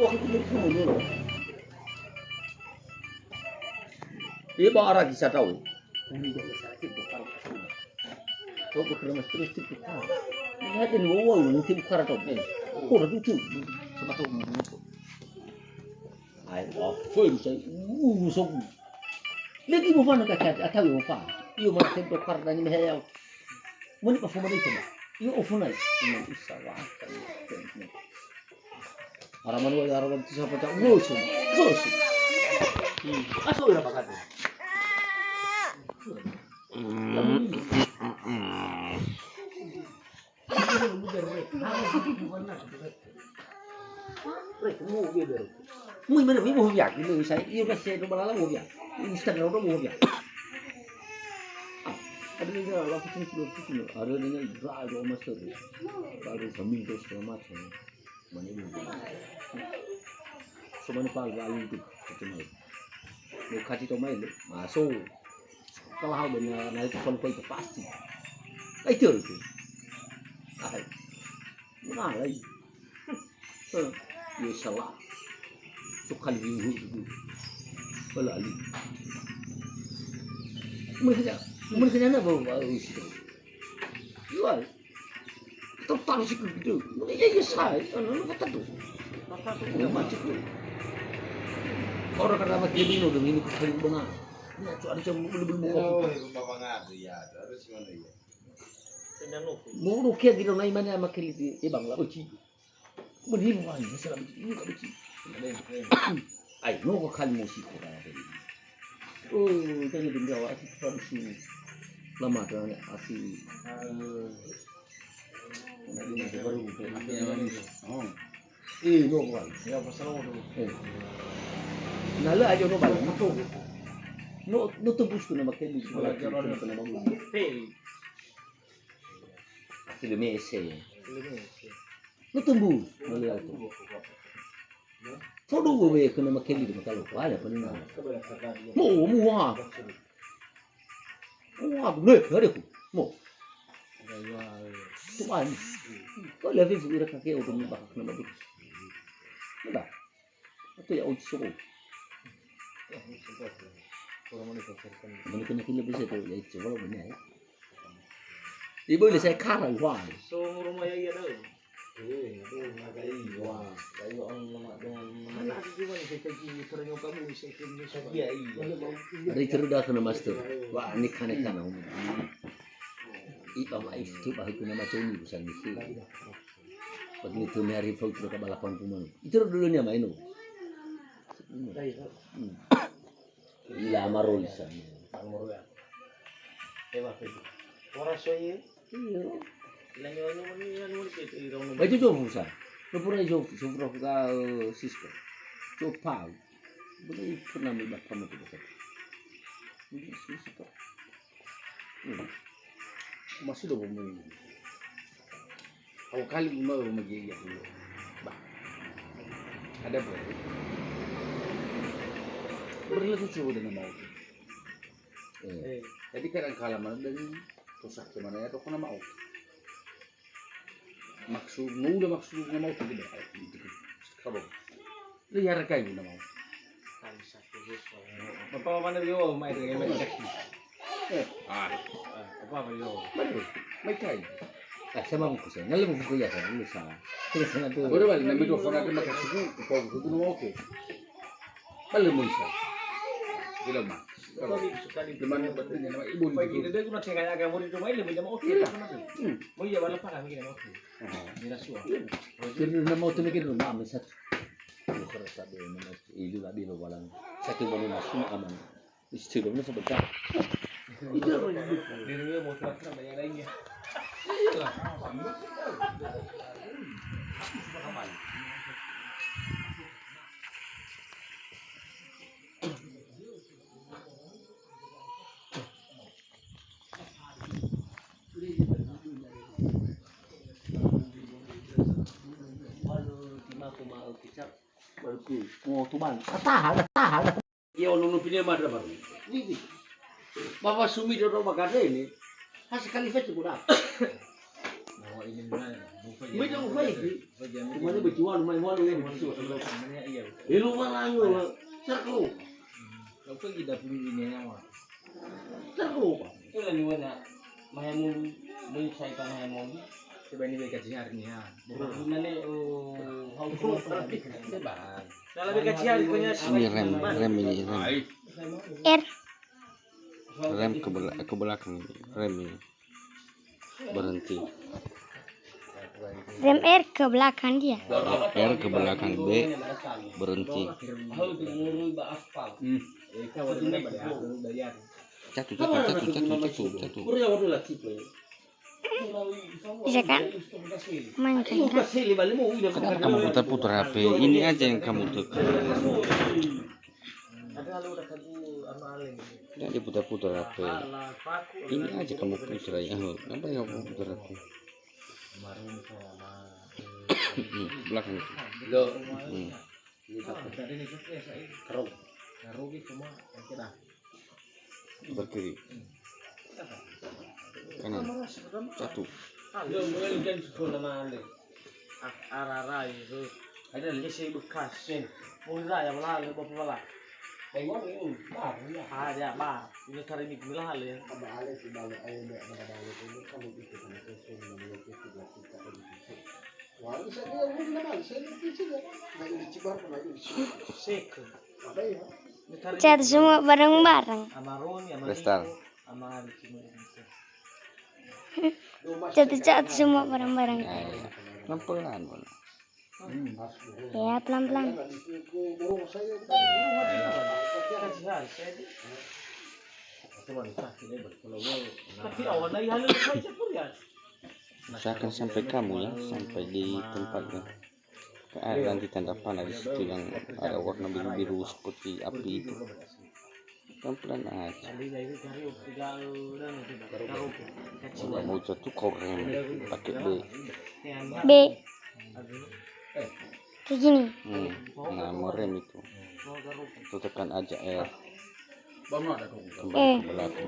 Oh, itu dulu. Dia bawa arah bisa tahu. Ini juga sakit bukan. Kau bekerja mas terus itu bukan. Lihat ini wow nanti bukan tahu. Oh, itu sama tahu. Ayo, full saya. So. Lagi mau mana kakak atau mau apa? Iyo mana saya bukan tanya saya. Mau ni perform mana itu? Iyo off naik. Ini isawa. Haraman wa haraman itu siapa tak ngusung. Asal ira pakat. Muy mana mau biak ini saya iyo dah saya balala mau biak. Instagram orang mau biak. Ada ni lah aku cuma ada ni drive master. Baru kami tu segala macam. Mana ni? Sebenarnya pak lalu tu macam mana? Muka cito main masuk. Kalau hal benar naik phone itu pasti. Itu. Ah, mana lagi? Ya salah. Suka liu tu. Balalu. Mereka nak bawa usi tu. Jual. Total sih gitu. Mereka ya saya. Anu kata tu. Kata tu macam tu. Orang kata macam ni loh, ini kali benar. Ya, tu ada macam belum Oh, bapak ngadu ya, terus mana ya? Mulu kia di mana mana macam ni, bang lah uci. Mending mana, saya ini tak uci. Ay, no kali musik orang ada. Oh, jadi benda awak asyik tradisi lama tu asyik. Baru oh. No kan. Ya pasal apa tu? Nala aja no balik. No tembus tu nama kali sekolah jalan tu nama mu. Asyik mese. No tembus. Nala tu. Todo o que quando aquele do calo olha para não mo ne hare ku mo tu an ko le vez ira ka ke o do ba na ba nada tu ya o so mình kena bisa tu ya coba benar ya ibu le saya karang wah so rumah ya dah Dari cerita kena master. Wah, ini kan. Ipa mai itu bah itu nama Coni bukan misi. Begitu nyari foto ke balapan pun. Itu dulunya main itu. Ila marul sana. Marul ya. Orang soye. Iya. Lanyo Baju jauh besar. Lepura jauh, sebelum kita Cisco. Jauh pau. Boleh pernah melihat kamu tu besar. Ini Cisco. Masih dah bermain. Awak kali mau magi ya. Bah. Ada apa? Berlaku cuba dengan mau. Jadi kadang kala mana dari rusak ke mana ya, tu kena mau. Maksud mau tu tidak. Kalau lihat rekai guna mau. Apa mana dia main dengan main kaki. Apa dia? Baru, macam. Sama buku saya. Nalar buku ya saya. Ini salah. Ini sangat tu. Baru balik. Nabi tu orang kena kasih buku tu mau ke. Balik muisa. Bila mak. Sekali di mana betulnya nama ibu pagi itu dia guna cakap agak murid rumah ini macam okey tak kenapa mau ya balap apa mikir okey mira suah Jadi nama tu mikir rumah misat bukan sahaja nama itu lagi lo balang satu mana masuk aman istilah mana sebentar itu apa yang di rumah mau terang banyak lainnya mau tuban tahan Iya nunu pilih mana baru ini bapak sumi di rumah kada ini hasil kali itu kurang mau ini mana Beda apa itu? Mana berjual rumah yang besar. Lu malang lu, seru. Apa kita punya ini nama? Seru. Itu lagi mana? Mahemu saya kan mahemu. Sebenarnya mereka cihar ni ha. Bukan ni how to sebab. Dalam mereka cihar punya Ini rem ini rem. Rem ke belakang ini. Rem ini. Berhenti. Rem R ke belakang dia. R ke belakang, B berhenti. Jatuh. Kurang waktu lah sih. Bisa kan? Mainkan Lu kan? kasih balik mau udah Kenapa kamu putar-putar HP? Ini aja yang kamu tekan. ada lalu dah kagu anu aleng. Jangan diputar-putar HP. Ini aja kamu putar ya. Kenapa kamu putar HP? Kemarin sama Belakang itu. Lo ini tadi ni saya kerong. rugi semua yang kita. Berkiri. Kanan. Jatuh. Lo mulai jadi sekolah mana? Arara itu. Ada lagi saya bekas sen. Mulai ya malah le bapak malah. Tengok ni bar ya. Ada bar. Ini cari ni milah le. Balik si balik ayo mek balik ini kamu itu kan itu menurut kita itu. Wah, bisa dia mungkin nama saya itu juga. Lagi dicebar lagi dicebar. Sek. Ada ya. Cat semua bareng-bareng. Amaroni, Restar. Amar Cat semua bareng-bareng. Ya, ya. Pelan-pelan. Ya pelan-pelan. Burung saya tapi awal dari halus saya pun ya. Usahakan sampai kamu ya, sampai di tempatnya. Ada nanti tanda panah di situ yang ada warna biru-biru seperti api itu. Pelan-pelan aja. Kalau mau jatuh kau rem pakai B. B. Kayak gini. Nah, mau rem itu. Itu tekan aja R. Eh. Kembali ke belakang.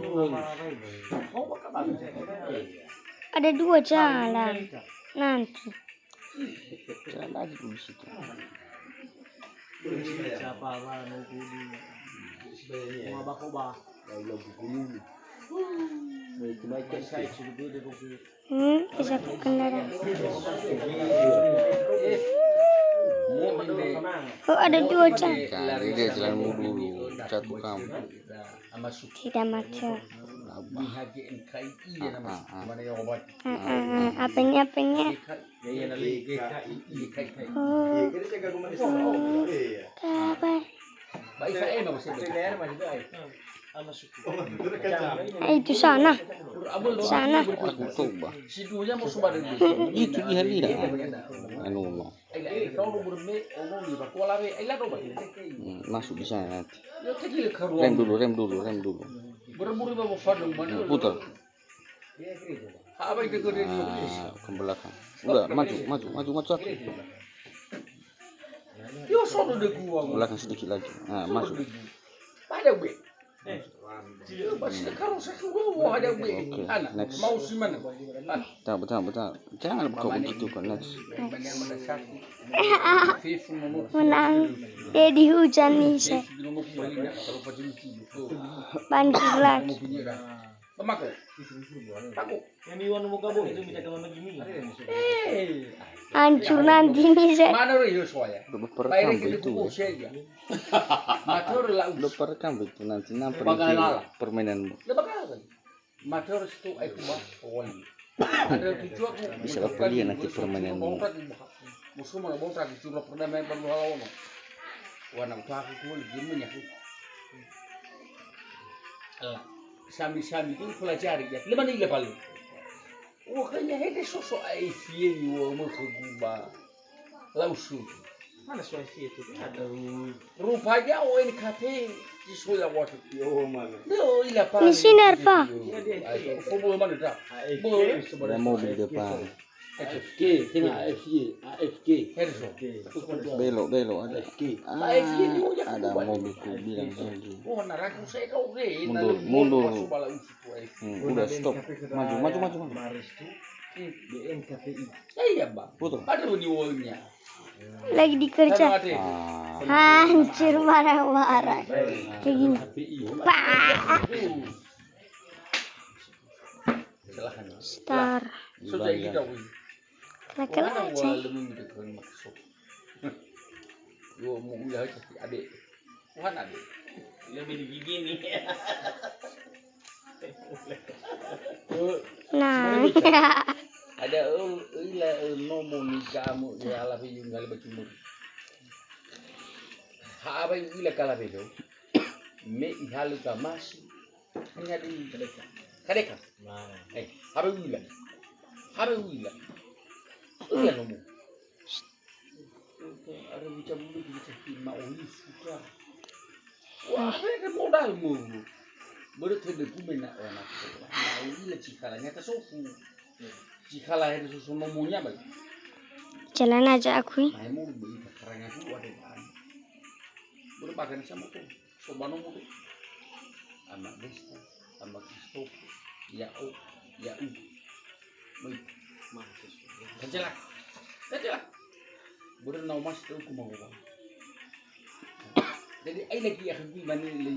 Ada dua jalan. Nanti. Jalan aja dulu di situ. Siapa lah mau kudi. Mau bakoba. Saya sudah beda kopi. Bisa ke kendaraan. Oh, ada dua jalan. Cari dia jalanmu dulu. Jatuh kamu. Tidak macet. Ah. Apanya? Oh, kabar. Baik saya mau saya. Itu sana. Sana. Aku coba. Sidunya mau coba dulu. Itu dia lihat. Anu no. Masuk di sana nanti. Rem dulu. Putar. Ke belakang. Udah, maju satu. Belakang sedikit lagi. Nah, masuk. Ada B. Oke, next. Mau si mana? Betul. Jangan kau begitu kan next. Menang. Dia dihujani saya. Banjir lagi. Yang di warna muka bu itu minta kamu begini. Hancur nanti nih saya. Mana orang soalnya? Udah perekam itu. Matur lah. Udah perekam itu nanti nampak permainanmu. Matur itu aku mah. Ada tujuh aku. Bisa apa lihat nanti permainanmu. Musuh mana bontrak itu lo pernah main berlawan. Warna aku kulit jemunya. Sami-sami itu pelajari ya. Lepas ni lepas lu. Wah kayaknya ada sosok Aifier ni wah merkuba. Lausu. Mana suasi itu? Ada Rupanya ONKT di Surabaya waktu. Oh mana? Lo ila pa. Di sini apa? Football mana dah? Ada mobil depan. AFK, kena AFK. Herso. Belok ada. Ada mobil ku bilang lagi. Oh naraku saya kau deh. Mundur. Udah stop. Maju. BNKTI. Iya bang. Putra. Ada di wallnya. Lagi dikerja. Hancur marah-marah. Kayak gini. Pak. Silahkan. Star. Sudah gitu. Silakan aja. Yo mau ulah adik. Bukan adik. Lebih di gigi nih. Nah. Ada ila nomo ni kamu ya ala fi ngal bacumur. Ha ba ila kala bedo. Me ihalu kamas. Hanya di kadeka. Kadeka. Nah, habe ila. Habe ila. Ila nomo. Ada bicara dulu bicara mau suka. Wah, kan modal mu. Baru terdekat kumena anak. Mau ila cikalanya tasofu. Jikalau itu semua maunya baik. Jalan aja aku. Nah, mau beli kerangnya itu ada bahan. Berbagai sama tuh. Sobano mau tuh. Anak desa, anak stop, ya o, ya u. Baik. Kejelak. Kejelak. Baru nau mas itu aku mau bang. Jadi, ay lagi akan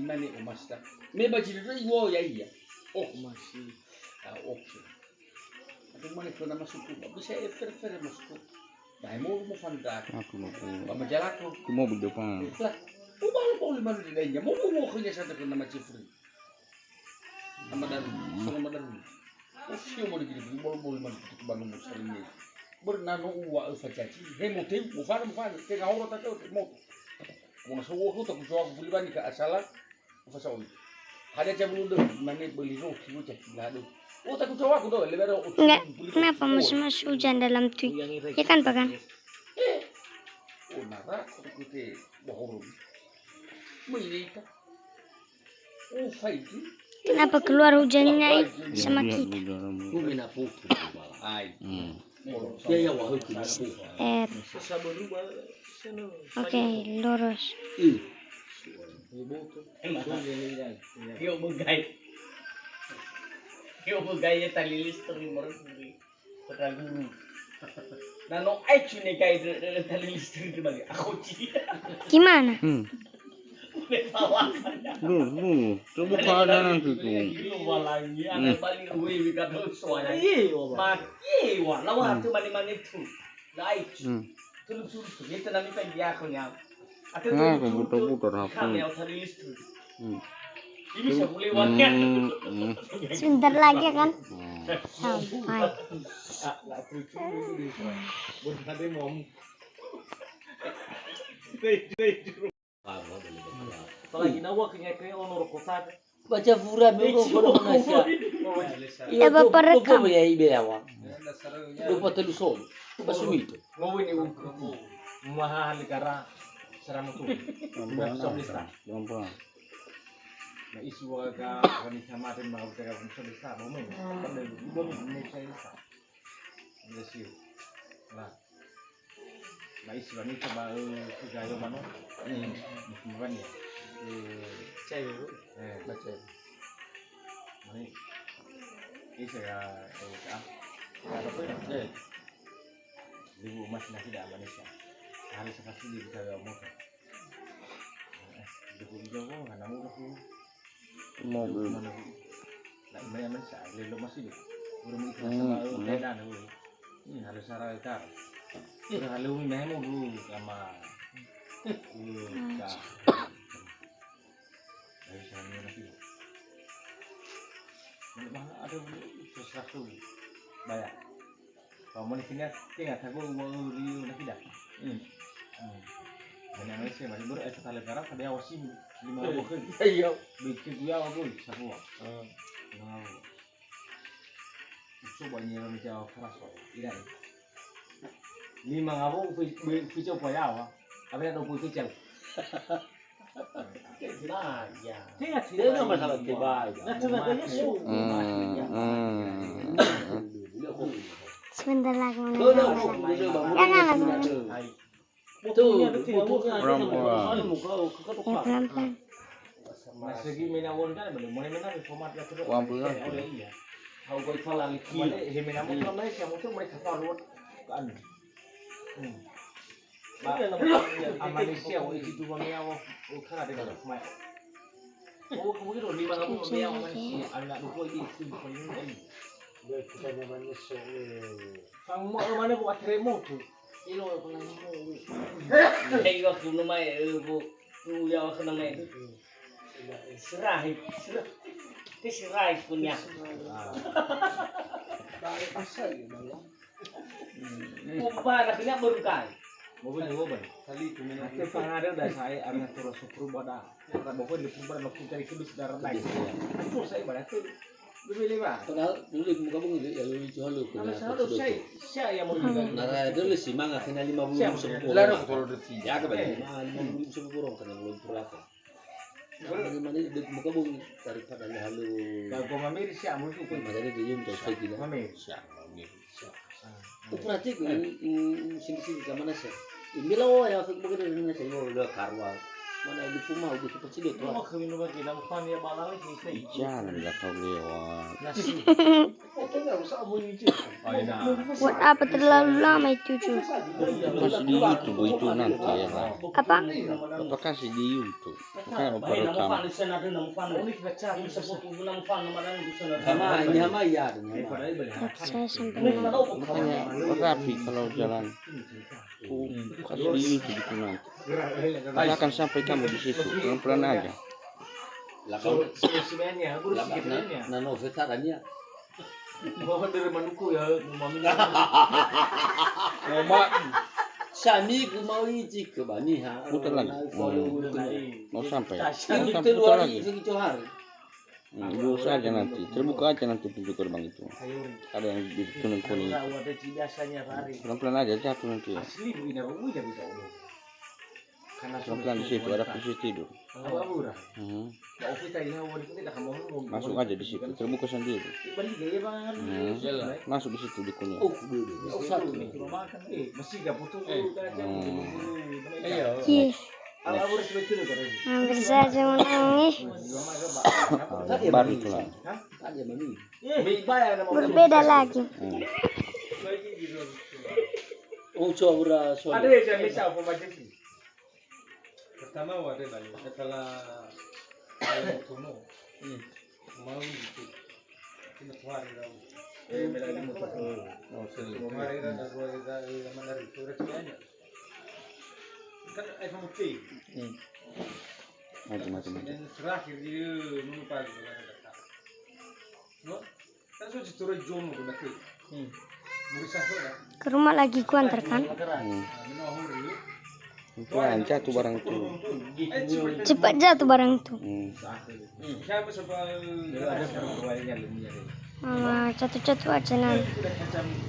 mani emas tak. Me baca itu iwo ya iya. Oh masih. Oke. Atau mana kau nama suku? Bisa fer masuk. Nah, mau fandak. Aku mau. Mama jalako. Aku mau berdepan. Lah, mau lima di lainnya. Mau kerja sana ke nama Cifri. Nama dan nama dan. Sio mau digini, mau lima di Bandung Muslimnya. Bernano uwa facaci. Hei mau tim, mau fan. Tengah orang tak tahu mau. Mau sewa tu tak jawab bulan ke asala. Fasau. Ada jam dulu mana beli roti tu cakap lah tu. Oh tak jawab aku tu. Enggak. Kenapa masuk hujan dalam tweet? Ya kan Pak kan? Oh nara aku tu bohong. Mereka. Oh fighting. Kenapa keluar hujannya sama kita? Ku mina putih ai. Ya wahai ku mina putih. Oke, lurus. Yo bagay tali listri mo rin. Pagkagulo. Nano ay chune kay tali listri di bagi. Ako chi. Gimana? Coba keadaan nanti tuh. Walangi ana bali uwi bikato soya. Maki wa lawa tu mani tu. Lai. Tulus itu nami pa dia ko niya. Nah, putar-putar HP. Kami au tali listri. Ini bisa mulai warga. Sebentar lagi kan? Sampai. Apalagi nawa kaya honor kota. Baca pura dulu baru Malaysia. Ya bapak rekam. Ya ibe awa. Lupa telu sol. Basumito. Mau ini mahal kara sarang tu. Gampang. Na isu aga wanita matin mga utara kung sa lista mo mo. Kapag ibon mo sa lista. Yes you. Lah. Na isu wanita ba kagayo mano? Makan ya. Chay. Baca. Mani. Isa ya apa pun ya. Dibu mas na tidak Malaysia. Harus kasih di kagayo mo. Dibu jago ngana mo ko. Mobil. Nah, banyak masa lelo masih deh. Udah mau ikhlas sama keadaan dulu. Ini harus sarah itar. Udah kalau ini mau dulu sama. Harus sarah nanti. Mana ada sesuatu tuh banyak. Kalau mau disini tinggal aku mau review nanti dah. Banyak Malaysia masih baru sekali sekarang ada awasin 5 bukan. Iya. Bikin dia apa pun semua. Nah. Coba nyeram jauh keras kok. Ini. 5 ngabo fico payah. Apa yang 20 fico. Nah, ya. Tidak masalah tiba. Nah, cuma dia su. Sebentar lagi jangan lagi. Tuh, Perempuan. Ya pelan-pelan. Segi menawon kan belum mulai menang format ya terus. Pelan-pelan. Iya. Kau kau fala liki. Himena mo kamay siya mo may kafarot kan. Ba Malaysia o itu dua meaw o kana de mai. O kamu itu 5.000 meaw Malaysia anak dua ini itu paling ini. Dia kita namanya Sang mo mana buat tremo tu. Ilo ko lang mo. Hey ko kuno mai bu tu ya ko na mai. Serai. Ti serai punya. Balik pasal ya bang. Umpa naknya berkai. Mobil. Kali itu minat. Nanti pangaruh dah saya arah turun sukru boda. Karena bawa di pembar waktu cari kudus darah naik. Aku saya pada tu. Beli ba? Padahal dulu muka bunga ya lu jual lu Kalau kena. saya yang mau bilang. Nara dulu sih manga kena 50 sepuluh. Larang kalau udah tiga. Ya ke banyak. 50 sepuluh kena belum berapa. Mana di muka bunga daripada halu. Kalau kau mamir siapa mau tu? Macam dia jom tu saya gila. Mamir. Tu perhati kan sini ke mana sih? Ini lah yang aku bekerja dengan saya udah karwa. Mana di rumah udah cepat sih tu. Mau kawin apa kita? Bukan dia balang ni. Jangan lah kau lewat. Nasi. Oke nggak usah bunyi itu. Buat apa terlalu lama itu cuy? Kasih di YouTube itu nanti ya lah. Apa? Apa kasih di YouTube? Makanya apa Baik nama rekam. fan di sana ada nama fan. Ini kita cari sesuatu nama fan nama dan di sana. Sama ya. Saya sampai Makanya rapi kalau jalan. Kasih di YouTube itu nanti. Saya akan sampai kamu di situ. Pelan-pelan aja. Lakon Sebenarnya, aku harus sikitnya. na noveta kanya. Bawa dari Maluku ya, mami. Sami mau iji ke bani ha. Putar lagi. Mau sampai. Mau sampai Itu putar luar lagi. itu hari. Lurus aja nanti. Terbuka aja nanti pintu gerbang itu. Ada yang di kuning-kuning. Ada biasanya hari. Pelan-pelan aja jatuh nanti ya. Asli begini, aku tidak bisa umum. Karena Pelan-pelan di situ ada posisi tidur. Apa dah? Hmm. Mau kita ini mau tidak kamu. Masuk aja di situ. Terbuka sendiri. Balik gaya bang. Masuk di situ di kuning. Oh, dulu. Satu nih. Makan. Masih gak putus dulu kan. Ayo. Yes. Apa harus betul kan? Hampir saja menangis. Baru itu lah. Tanya mami. Bayar nama. Berbeda lagi. Oh, coba Ada yang bisa pembaca sih. Pertama wadah balik setelah tono mau itu kita hari lalu Melagi motor. kemarin ada dua kita mana itu resminya kan iPhone T Macam-macam. dan terakhir dia lupa no kan sudah turun jono ke nanti murid saya Ke rumah lagi ku antarkan. menahuri Pelan jatuh barang itu. Cepat jatuh barang itu. siapa sebab Mama jatuh-jatuh aja nanti.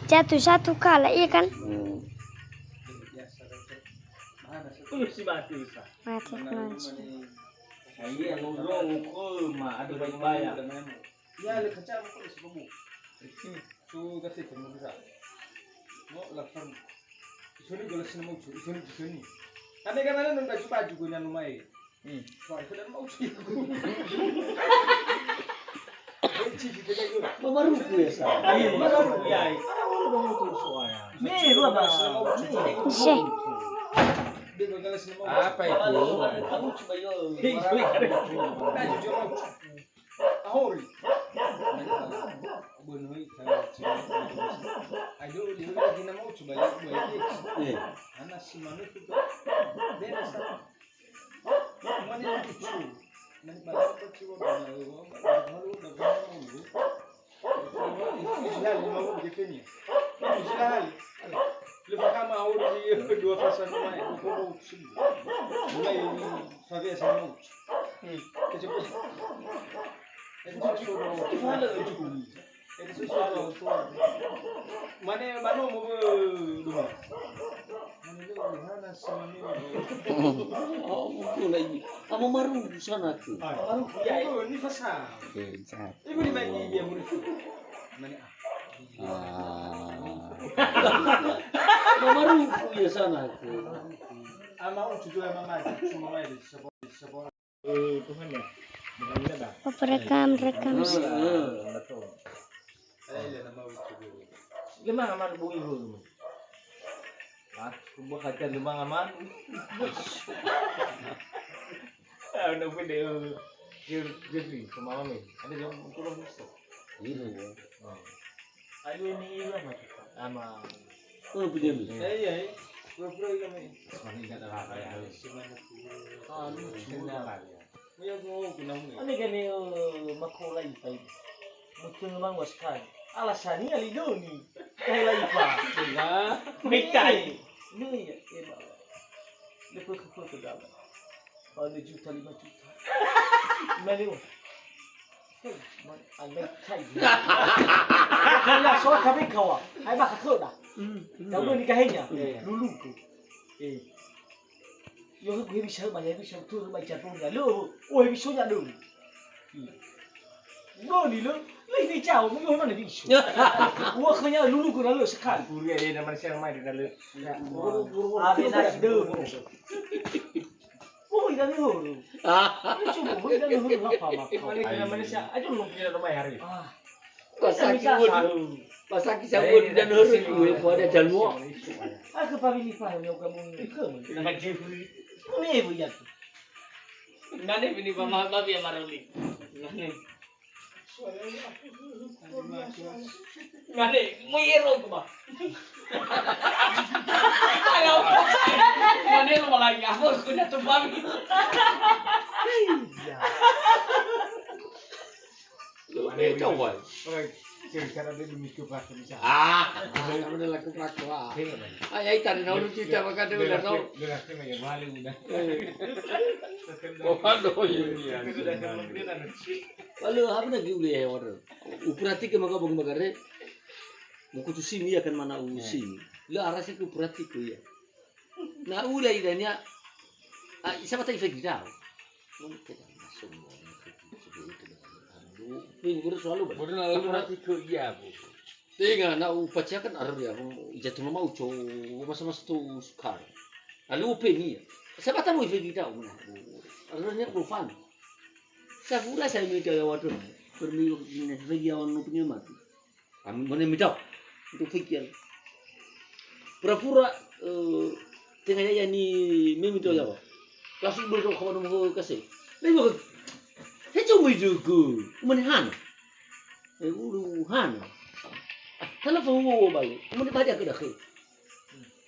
Jatuh satu kali, iya kan? Si mati bisa. Mati langsung. Iya, nurung ko ma ada baik-baik. ya le kaca mo ko sa bubu so kasi mo bisa no lapang isuni golas na mo isuni kami ka na nung baju ko na numay so ko na mo uci Baru ya sa. Iya, baru ya. Ano ba mo to soya? Ni, ruwa ba? Isya. di ba galas na mo Apa itu? Kamu coba yo. na jujur mo ahori bunuh ayo dia lagi na mo coba Eh, anak si manu itu dia sa mana itu mana baru kecil baru baru Ijlal mau begini. Ijlal. Lepas kama ahori dua pasal mai ko sih. Mulai sabe asa mau. Kecepet. Itu sudah mana itu. Itu sudah mana mana mau dulu. Mana itu mana sama oh, mungkin lagi. Kamu maru sana tu. Baru ya ini fasa. Oke, jatuh. Ibu di bagi dia murid. Mana Maru ya sana tu. ama ucucu emang aja cuma main di sebuah Tuhan ya. Bukan ada. Apa rekam. Saya nama ucu. Lemang aman bunyi dulu. Ah, gua kaca lemang aman. Ah, udah video Jeffrey sama mami. Ada yang kurang bisa. Iya. Ayo ini apa? Sama Oh, punya lu. Iya. Pura-pura kami. Soalnya enggak ada apa ya. Ah, lucu lah. Maya mau kunang ni. Ano gani makulay pa yun? Mungkin naman was kan. Alasannya alido ni. Kulay pa. Enggak. Mikay. Ni, iba. Lepas ko ko daw. 1 juta 5 juta. Mali mo. Ay, may kay. Kaya so kami kawa. Ay baka ko da. Tahu ni kahenya. Lulu ko. Yo ko hebi sa ba hebi sa tu ba cha pun ya lo. O hebi so ya lo. Ngo ni lo. Lai ni cha o mo yo ma ni bi so. Wo khanya lulu ko na lo sa kan. Pura dia nama siapa mai dia lalu. Ave na do. Oh, ida ni ho. Itu mo ida ni ho apa mak. Mana kita nama siapa? Aja belum punya nama hari. Ah. Pasaki sabun dan huruf gue pada jalmu. Aku pagi ni pa yo ka mo ni ko mo. Na Jeffrey. Ni bo ya. Nane bini mama babi ya maruli. Nane. Nane, mo iro ko ba? Ayaw. Nane lo malagi ako ko na to babi. Lo ni coba. Cara dia demi kepas bisa. Kamu dah laku pakwa. Ay tadi na ulo kita maka dia udah tahu. Dia nak kena yang malu udah. Waduh ya. Lalu apa lagi uli ya waduh. Uperati ke maka bagi magare. Muku tu sini akan mana sini. La arasnya ke uperati ku ya. Na uli idanya. Siapa tadi fikir tahu. Mungkin masuk mau. Pinggir selalu Bodoh lalu nanti ke iya bu. Tengah nak upacara kan ada ya, jatuh nama uco masa-masa tu sekarang. Lalu upe ni, siapa tahu upe kita mana? Arahnya profan. Saya pula saya minta waktu permi bagi orang punya mati. Kami mana minta itu fikir. Pura-pura tengahnya ni minta jawab. Langsung berdoa kepada Tuhan kasih. Lalu cuma juga, kemudian han, telepon wo balik, kemudian baca ke dah ke,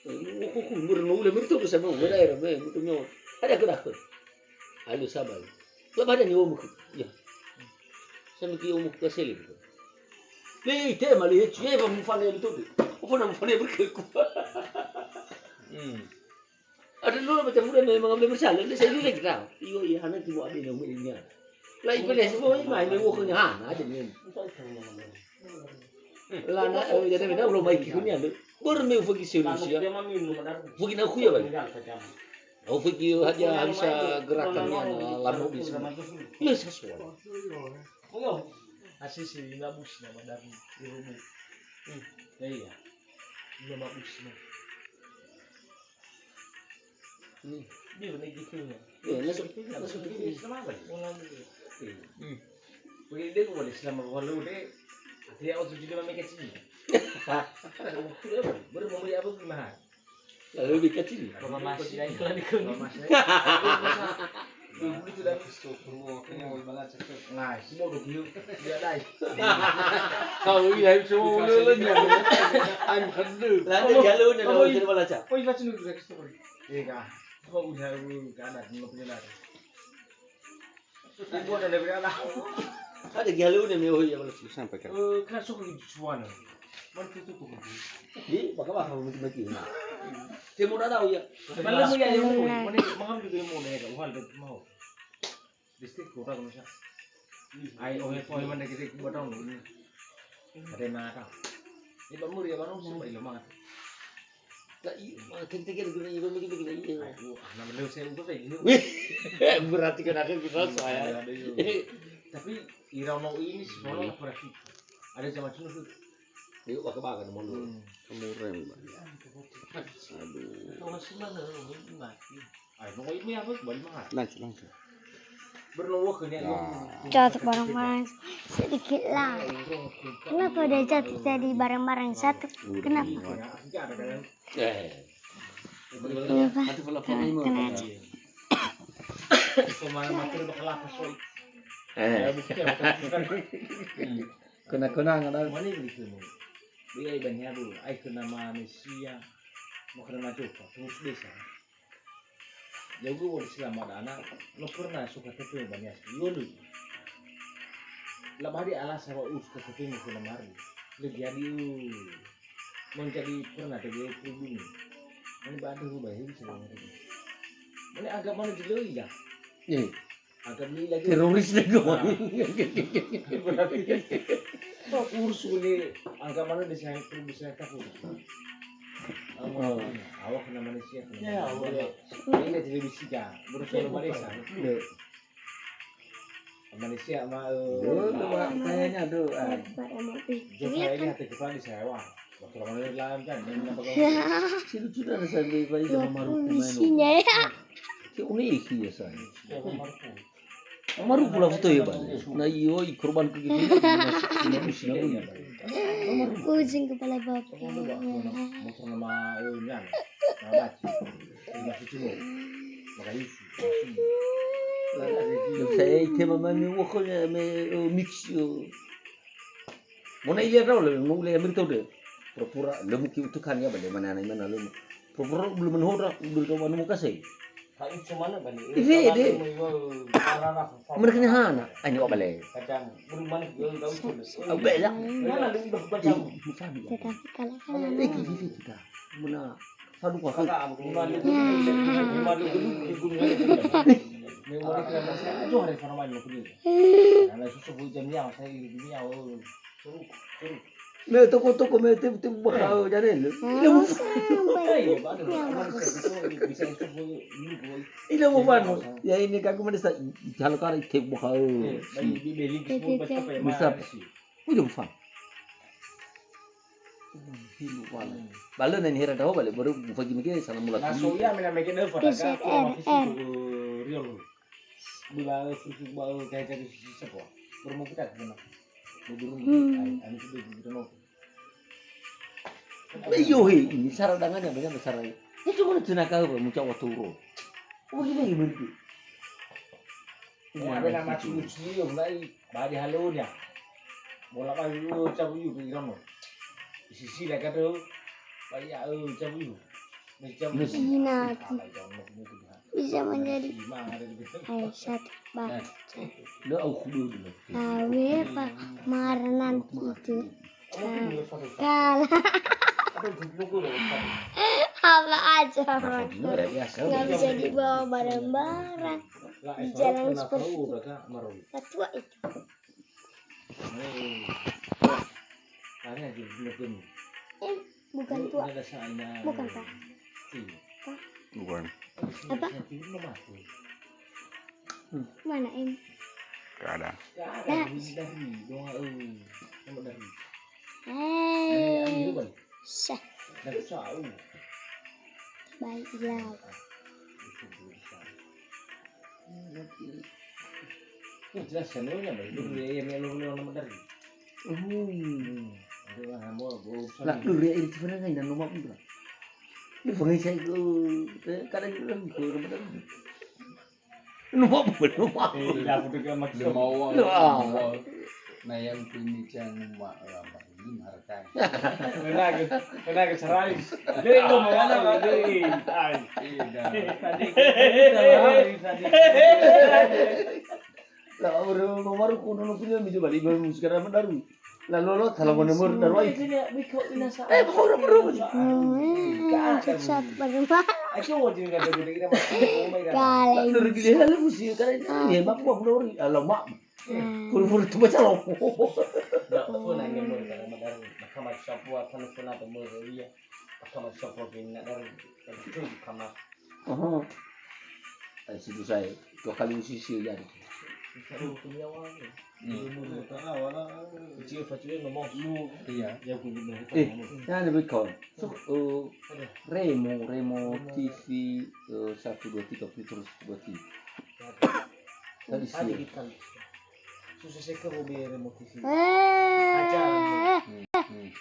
aku mula tu bersama, mula era, betul nyawa, ada ke dah ke, alu sabar, tu baca ni omuk, ya, sama ki omuk kasih lagi, ni tema ni, cuci apa mufanya betul tu, apa nama mufanya berkeku, ada dulu macam mula memang ambil bersalah, saya juga tahu, iya, hana tu buat dia namanya. Lai boleh semua mai mai wo khnya han aja ni. La na jadi benda belum mai kikunya lu. Baru mai pergi solusi ya. Pergi nak kuya balik. Oh pergi aja bisa gerakannya lama bisa. Ya sesuai. Oh, asisi na bus na madami. Irubu. Iya. Dia mabus na. Ni. Dia benar gitu ya. Ya, masuk pergi sama apa? Wih dia boleh selama kalau dia dia auto jadi mami kecil. Baru mau beli apa gimana? Lebih kecil. Kalau masih lagi lagi ke Masnya. Beli tu dah stop semua kena mau balas cakap. Nah, semua udah dia dia dah. Kalau ya semua lu nya. I'm hendu. Lalu jalur ni kalau jadi balaca. Oh, ibaca dulu dah stop. Iya. Kau udah kan ada punya lari. Ibu ada berapa? Ada jalur ni meh ya balaca. Sampai kan. Kan sok di cuan. Mana tu tu. Di baka mati. Temu dah tahu ya. Malam ni ada mana mangam juga mau naik ke hal mau. Distrik kota macam. Ai oh mana kita buat tahu ni. Ada mana? Ini bamur ya baru semua ilmu mana. Tak tinggi guna ibu begini. Nama lu saya untuk ini. Berarti kan aku bisa saya. Tapi irau ini semua berarti ada zaman dulu. Yuk baka baka namun. Kemurem. Aduh. Kalau semana mati. Ai mau ini apa balik mahal. Langsung. Bernowo kene Jatuh barang-barang sedikit lah. Kenapa udah jatuh tadi barang-barang satu? Kenapa? Kenapa? Kenapa? Semana makin bakal apa soy. Kena-kena ada. Mana begitu nih? Dia ibannya dulu. Ai kena manusia. Mau kena maju terus desa. Ya gue selama ada anak, lo pernah suka tepi banyak. Yolu. Lah bari alas sama suka tepi mau kena mari. Lu jadi menjadi pernah jadi pribumi. Ini badu bayi sebenarnya. Ini agak mana dulu ya? Agak beli lagi. Teroris lagi. Kok urus ini agak mana desain bisa takut. Awak kena manusia. Ya Allah. Ini televisi kan. Berusaha Malaysia. Malaysia mah kayaknya tuh. Jika ini hati kepala di sewa. Waktu mana dalam kan Sudah sampai bayi sama Maruku Polisinya ya. Si unik ya saya. Maruku lah foto ya bang. Nah iyo korban kegitu. Kucing kepala bapak. motor nama nyan. Nama masih cuma. Maka itu. Saya itu memang waktunya mix. Mana iya tahu lah, nunggu lagi tahu deh. Pura-pura lemu kiutukan ya bagaimana lemu. Pura-pura belum menhorak belum tahu mana muka saya. Kayu cuma mana bani? Ini mereka ni hana, ini apa lagi? Kadang belum mana tahu tu. Apa ya? Mana lebih baca. Tetapi kalau Kita, mana? Sadu kau. Memori kita masih aja hari farman lo punya. Karena susu hujan yang saya ini yang seru. Me toko me te bakal jadi lu. Ini mau mana? Ya ini kaku mana sa kalau kali te bakal. Bisa. Udah bukan. Balen ini hera tahu balik baru buka gini ke sana mulai. Nasoya mina make it for that. Real. Bila susu bau kayak susu sepo. Bermu kita gimana? Ini sudah begitu. Iyo ini saradangannya banyak besar lagi. Itu mana tenaga apa muncul waktu ro. Oh gini gimana? Ya, ada nama cuci yang lain, bagi halunya. Bola kayu cabu yu di kamu. Sisi lagi tu, banyak cabu yu. Bisa menjadi Aisyah baca. Awe pak Marnan itu kalah. Apa aja nggak bisa dibawa barang-barang di jalan seperti itu. Tua itu. Bukan tua. Bukan pak. Bukan. Apa? Mana em? Gak ada. Syah. Baiklah. Jelas semuanya baik. Yang nama dari. Lah dulu ya ini sebenarnya nggak nomor pun. Ini pengen saya kadang bilang ke nomor dari. Nomor pun nomor. Ya betul ke maksud. Mau. Nah yang punya jangan mak ini harta. Kena ke serai. Jadi gua mau mana tadi. Lah orang nomor kuno punya bisa balik musik karena baru. Lah lo kalau nomor baru ai. Baru. Susah bagaimana? Aku mau jadi kata kita Kali. Lu gila lah musik karena ini mak gua belum ala mak. Pur tu baca lo. Dah pun nanya mau kalau madar kamar sapua kan pun ada mau dia. Kamar sapua kena dari itu kamar. Situ saya 2 kali musisi jadi. Seru punya awal. Ini awal kecil kecil ngomong lu Iya. ya aku gini. Nah lebih kau. So Remo TV 1 2 3 terus 2 3. Tadi Tadi sih. kita susah sih ke mobil motivasi. Eh. Hmm.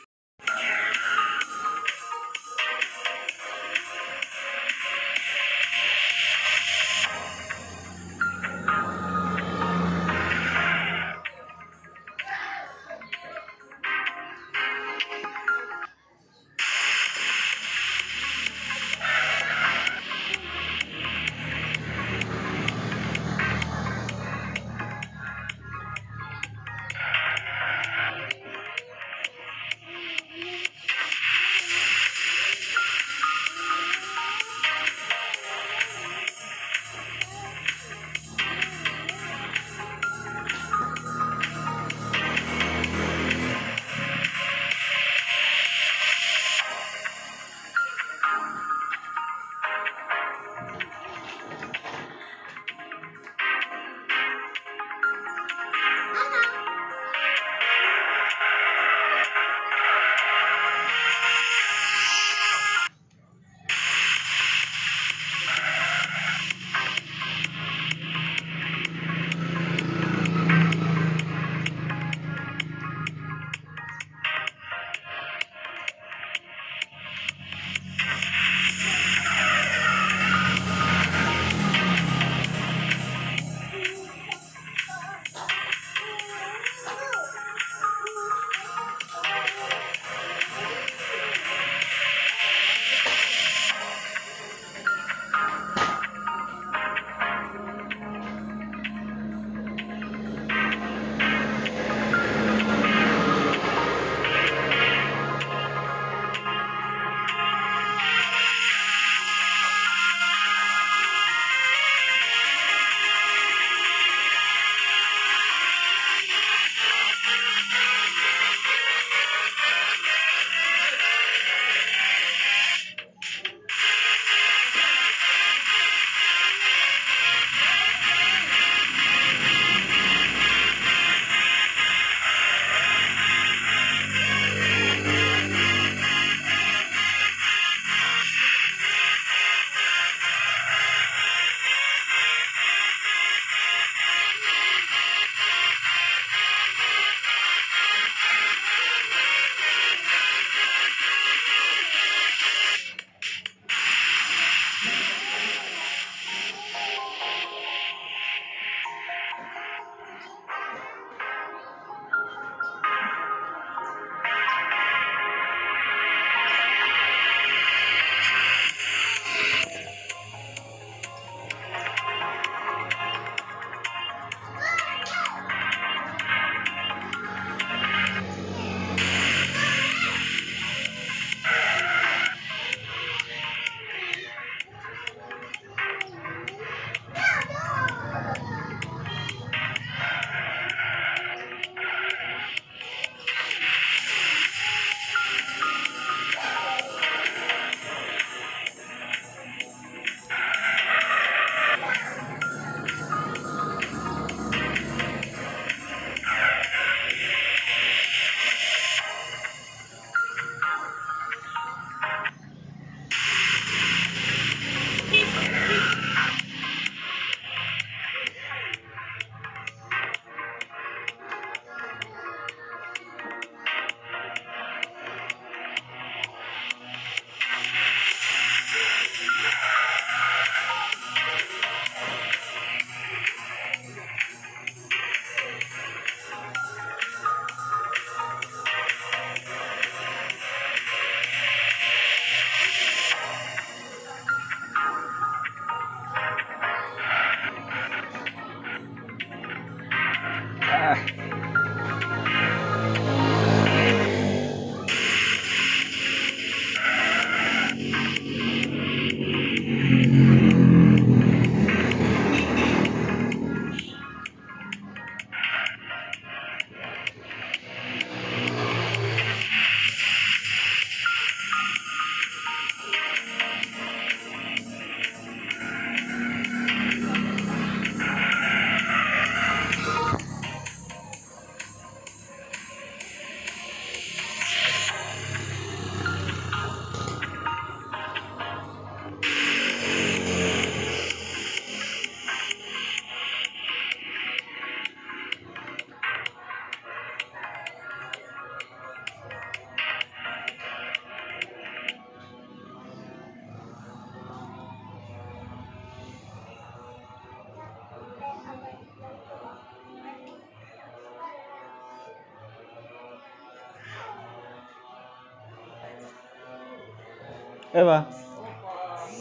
ba?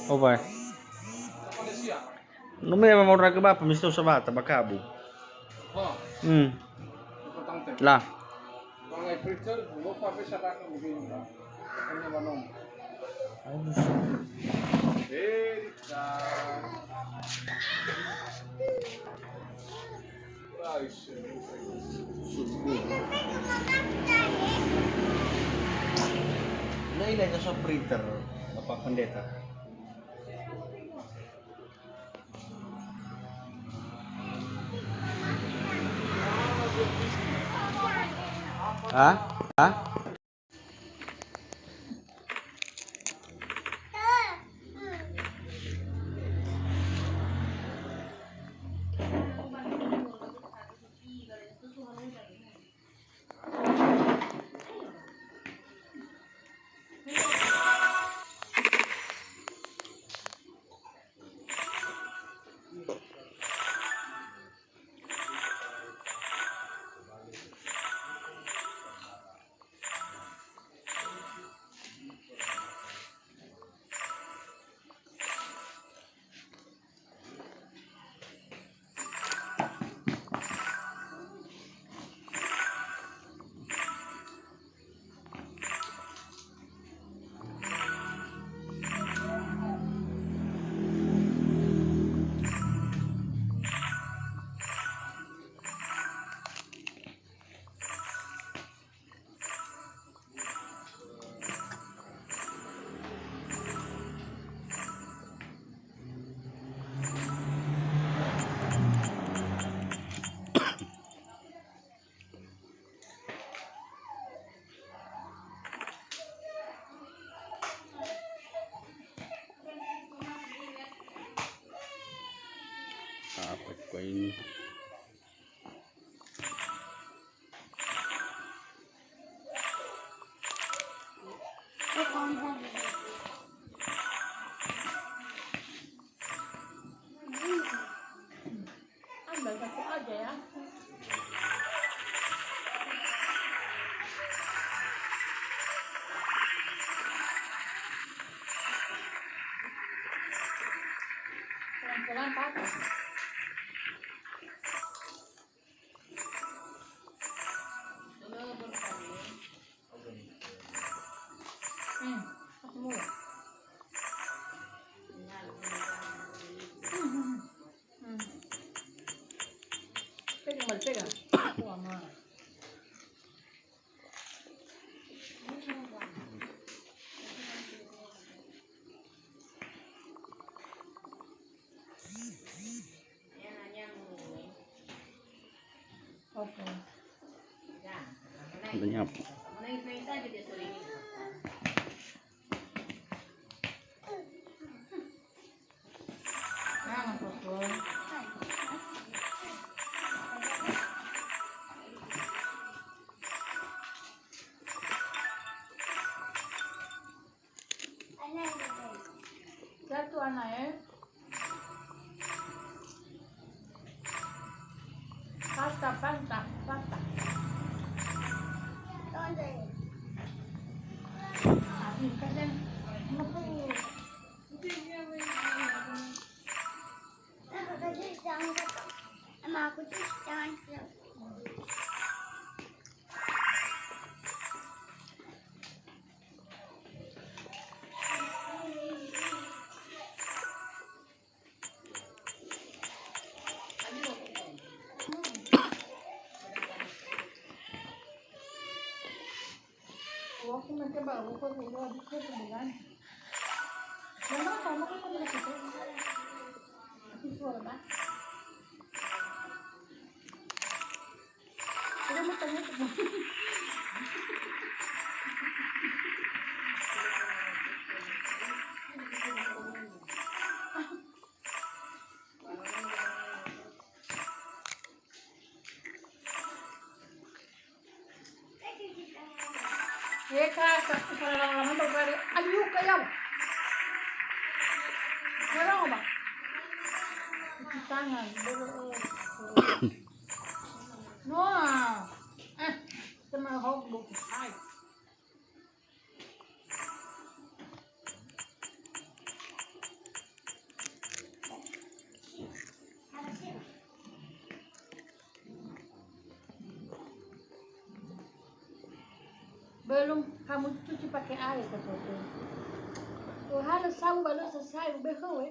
Opa. Malaysia. No may mau ra ka ba pamisto sa bata bakabo. Oh, petang teh. Lah. Bangai preacher, lupa bisa tak begini. Hanya manom. Nah ini aja printer Bapak Pendeta. Hah? Hah? Apa kau ini? Ambil satu aja ya. Pelan-pelan pakai. Semua. Pegang. Wah, mah. Oke. Banyak. Nah, fokus. Satu anak ya. Pasta. Ini kan Emang aku tuh jangan. Aku mencoba aku udah bisa bilang. Memang kamu kan udah gitu. Aku suara bah. Udah mau tanya tuh. Kak, lama-lama berbalik. Aduh, kayak. Merong ba? Cuci tangan. No. Sama hog bu. Hai. Belum kamu cuci pakai air katanya. Oh, harus sabu baru selesai beho.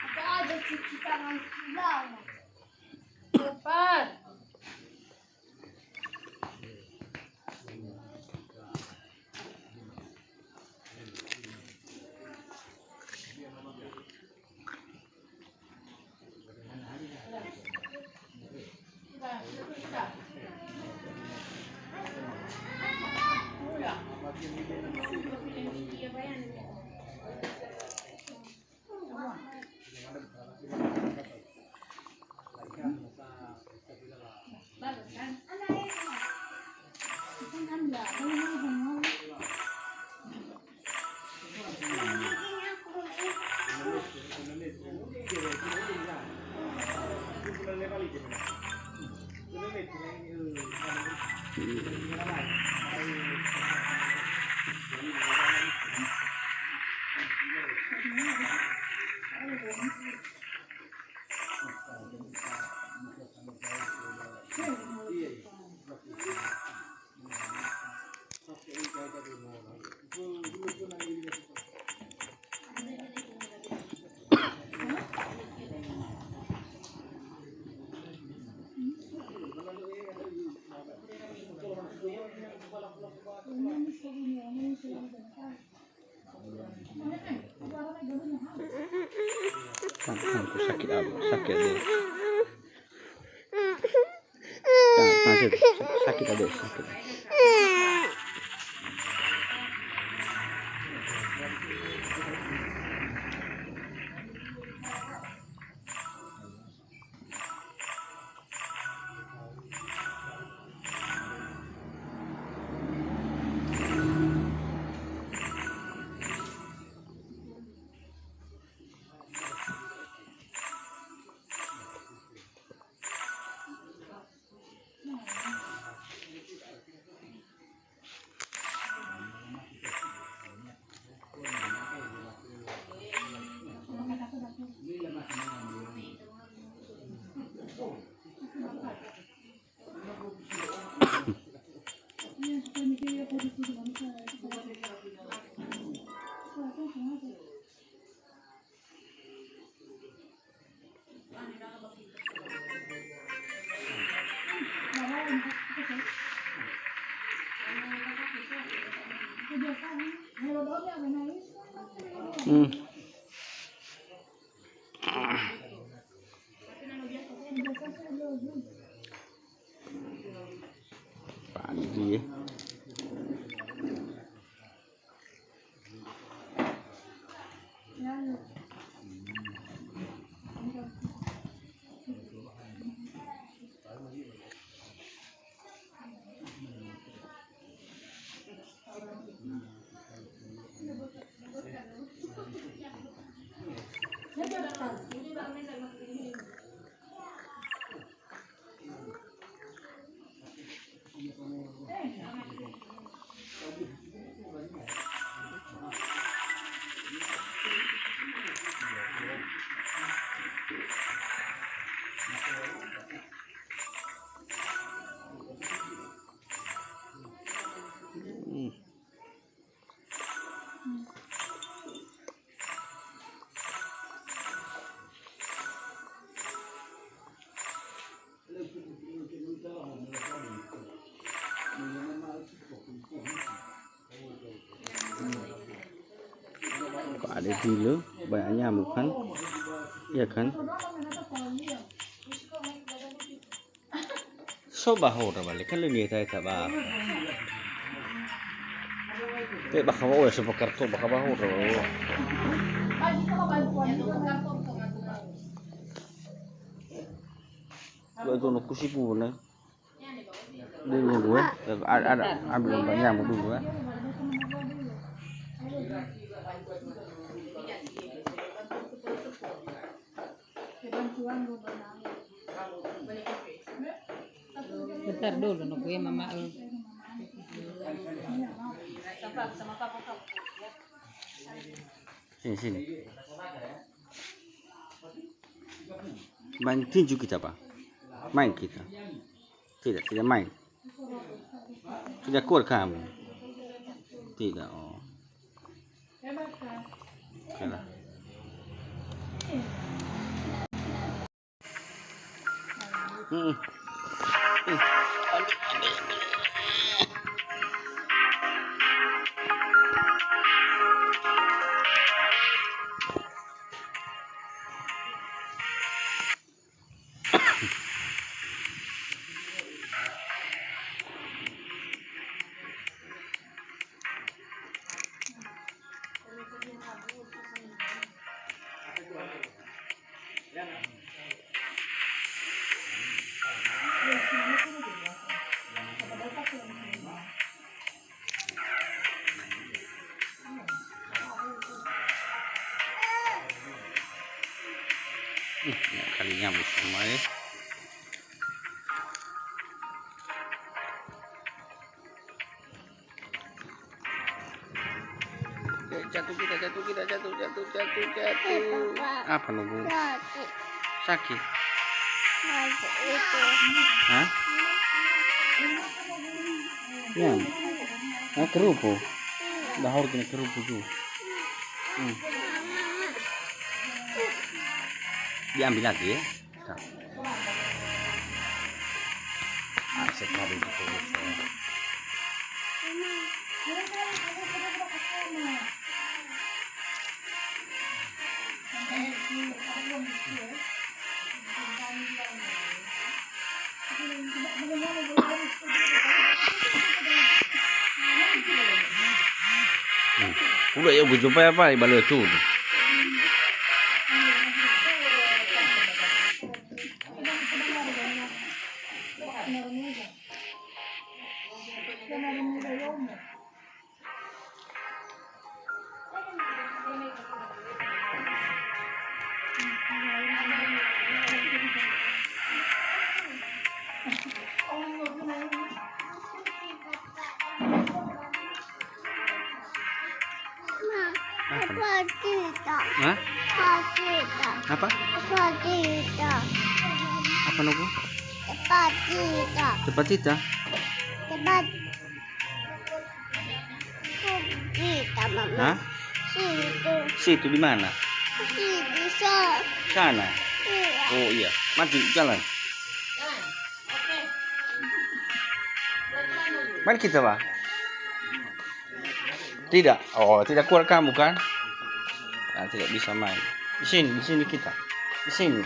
Apa ada cuci tangan lama? Cepat. Tanganku sakit apa? Sakit deh. Masih sakit ada sakit. Pagi ya. Kok ada dulu banyak nyamuk kan? Iya kan? Soba hora balik kan lu niat aja bah. Tapi baka mau ya soba kartu baka bahu ro. Gua tuh nak kusipu na. Dulu gue ada ambil banyak nyamuk dulu ya. Bentar dulu nunggu ya mama. Sini. Banting juga kita pak. Main kita. Tidak main. Sudah kuat kamu. Tidak. Oh. Oke lah. Kali nyamuk semua ya. Jatuh. Apa nunggu? Sakit. Hah? Ya. Kerupu. Dah harus kena kerupu tu. Diambil lagi ya. Sekali gitu. Udah ya gue coba apa balik tuh. Apa kita? Hah? Apa? Apa nunggu? Cepat kita. Kita mama. Hah? Situ di mana? Sana. Oh iya, maju jalan. Main kita Pak? Tidak. Oh, tidak kuat kamu kan? Nah, tidak bisa main. Di sini kita. Di sini.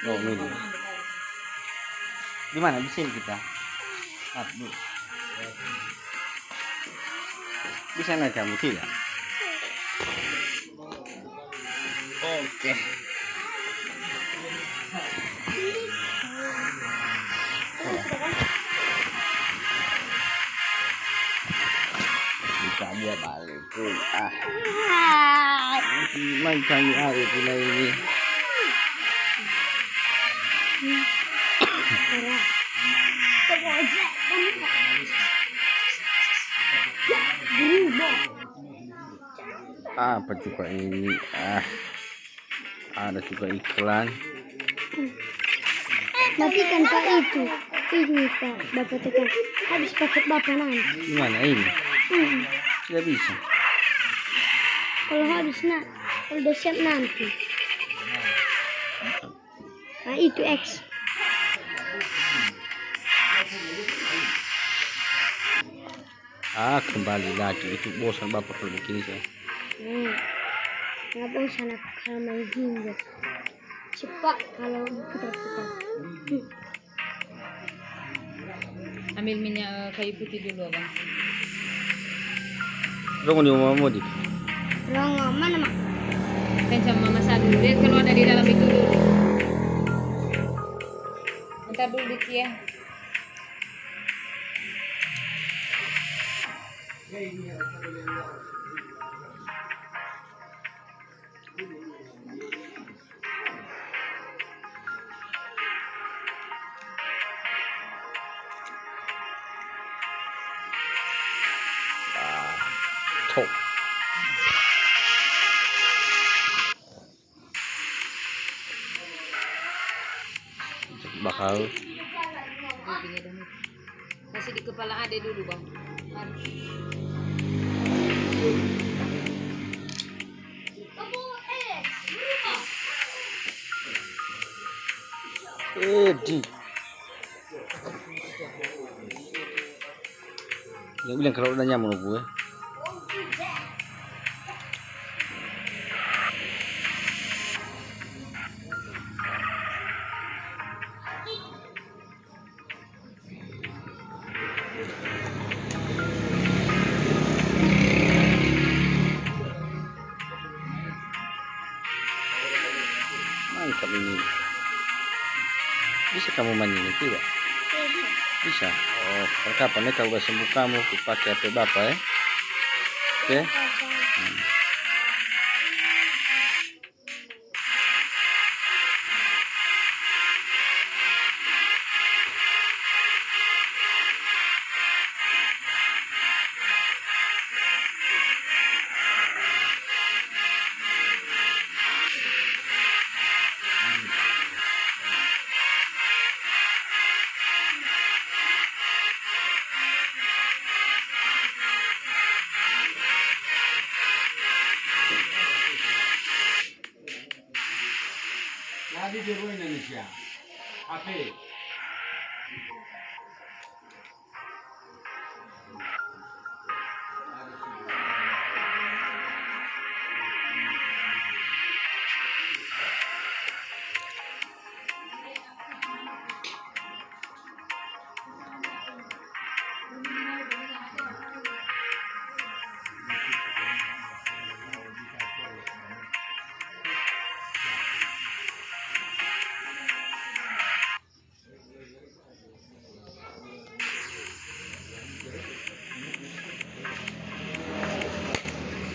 Oh, ini. Di mana? Di sini kita. Di sana kamu tidak? Oke. Bisa dia balik tuh. Main kami hari pula ini. Apa juga ini? Ada juga iklan. Matikan Pak itu. Ini Pak, Bapak tekan. Habis paket Bapak nanti. Gimana ini? Tidak bisa. Kalau habis kalau udah siap nanti. Nah itu X. Kembali lagi. Itu bosan Bapak kalau begini saya. Nggak bosan aku kalau main game. Cepat kalau kita. Ambil minyak kayu putih dulu Abang. Rongo di rumah Modi. Rongo mana Mak? Kan sama Mama Sadu. Lihat kalau ada di dalam itu dulu. Bentar dulu Dik ya. Tahu. Pipinya dong. Kasih di kepala ade dulu bang. Mari. Di. Yang bilang kalau udah nyaman gue. Mantap ini. Bisa kamu mandi ini tidak? Bisa. Oh, kapan ya kalau udah sembuh kamu pakai HP bapak ya? Oke. Lagi di rumah Indonesia. HP.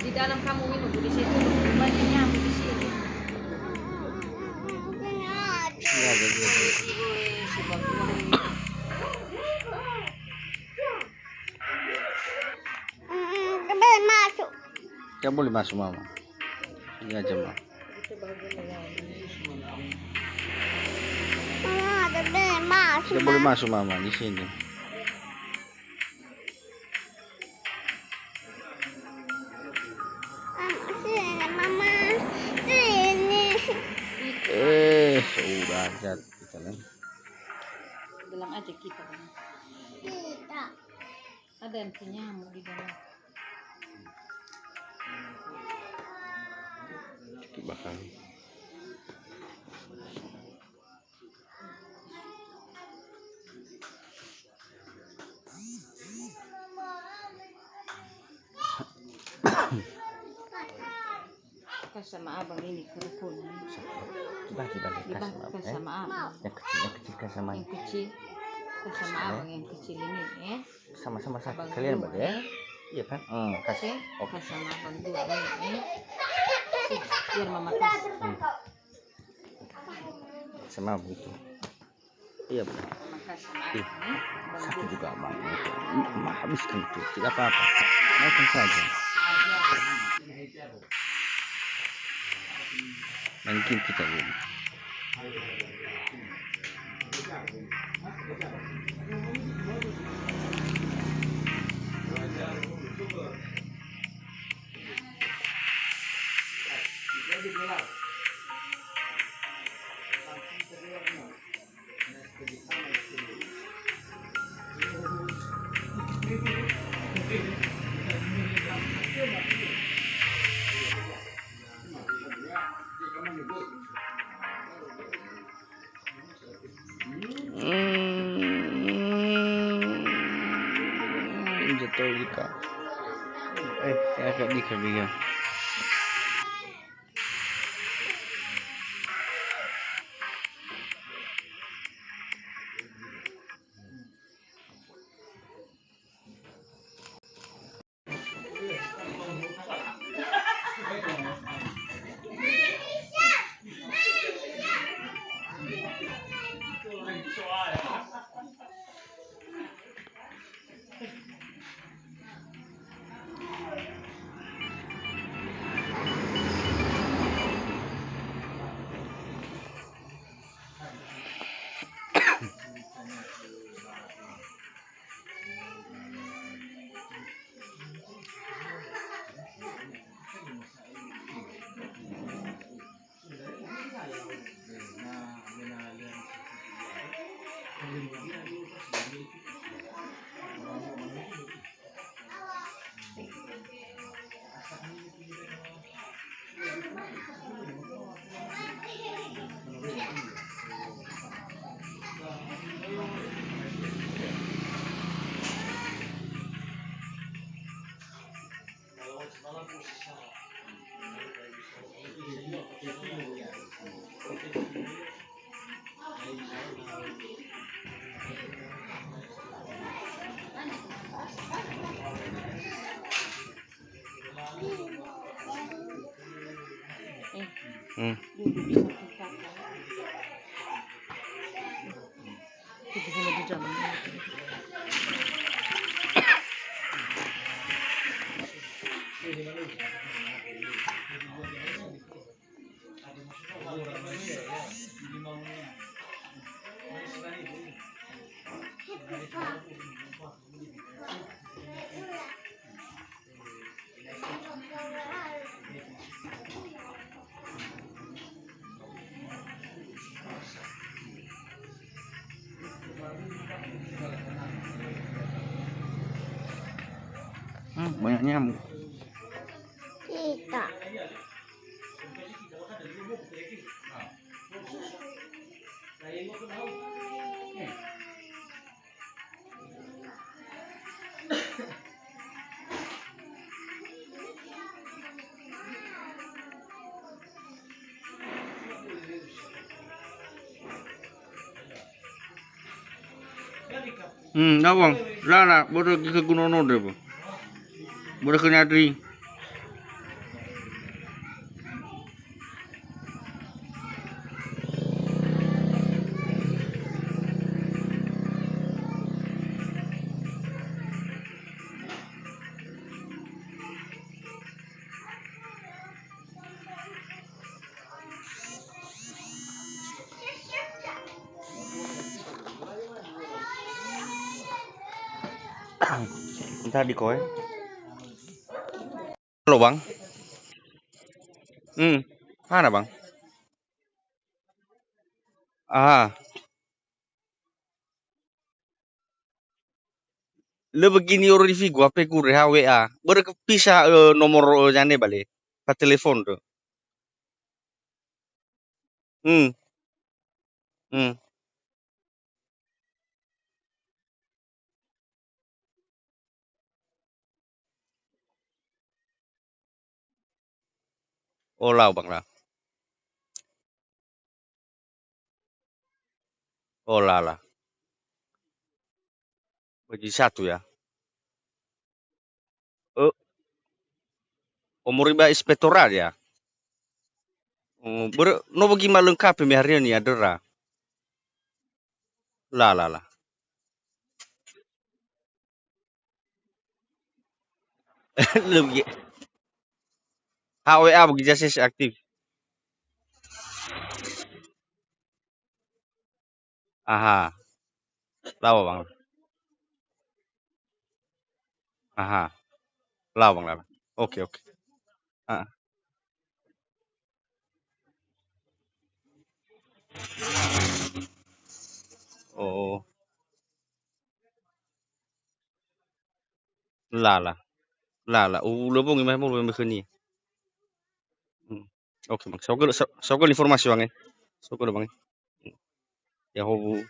Di dalam kamu minum di situ banyak nyamuk di sini. Iya, jadi. Masuk. Gak boleh masuk mama. Ini aja mama. Masuk. Gak boleh masuk mama di sini. Mama, sini. Sudah aja kita nih. Dalam aja kita kan. Tidak. Ada yang punya nyamuk di dalam. Bakal. Kas sama abang ini kerukunan. Bagi Dibagi sama abang. yang kecil kan sama Yang kecil. Kas sama abang yang kecil ini ya. sama sakit Abang kalian dua, bagi ya. Iya kan? Kasih. Oke. Kas sama abang dua ini ya. Biar mama kasih. Sama begitu. Iya benar. Mama kasih sama abang ya. Abang Satu dua. juga bang. Habiskan itu. Tidak apa-apa. Makan saja. Mungkin kita dulu. Jatuh jika. Saya agak dikabia. Hmm. Duduk di samping kakak. Itu sama di jalan. Banyak nyamuk. Kita. Enggak bang, lah, baru ke Gunung Node bang, baru ke Nyadri. Bentar di koe. Halo bang. Mana bang? Ah, le begini orang di Vigo apa kure WA. Berkepisah nomor jane balik. Pak telepon tuh. Hmm, hmm. Oh lah bang lah. Oh lah. Bagi satu ya. Umur iba inspektorat ya. No bagi malengkap hari ini ada. Lah. Lebih HWA bagi jasis aktif. Aha, lawa bang. Aha, lawa bang lah. Oke. Ah, oh, lah. Lebong gimana mau lebih ni. Oke bang. Sokol informasi bang. Sokol bang. Ya hobu.